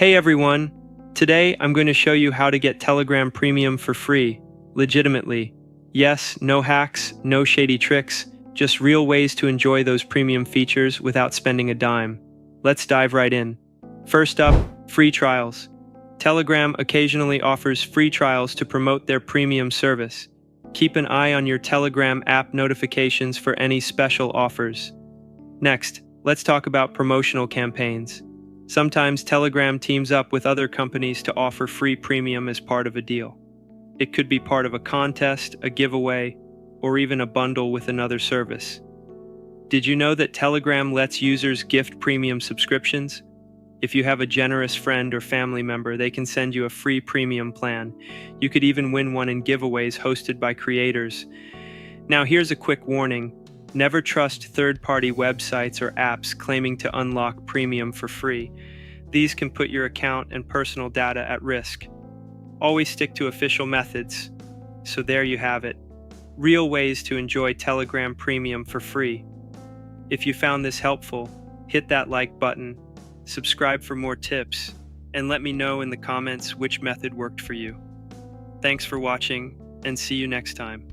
Hey everyone! Today I'm going to show you how to get Telegram Premium for free, legitimately. Yes, no hacks, no shady tricks, just real ways to enjoy those premium features without spending a dime. Let's dive right in. First up, free trials. Telegram occasionally offers free trials to promote their premium service. Keep an eye on your Telegram app notifications for any special offers. Next, let's talk about promotional campaigns. Sometimes Telegram teams up with other companies to offer free premium as part of a deal. It could be part of a contest, a giveaway, or even a bundle with another service. Did you know that Telegram lets users gift premium subscriptions? If you have a generous friend or family member, they can send you a free premium plan. You could even win one in giveaways hosted by creators. Now here's a quick warning. Never trust third-party websites or apps claiming to unlock premium for free. These can put your account and personal data at risk. Always stick to official methods. So there you have it. Real ways to enjoy Telegram Premium for free. If you found this helpful, hit that like button, subscribe for more tips, and let me know in the comments which method worked for you. Thanks for watching, and see you next time.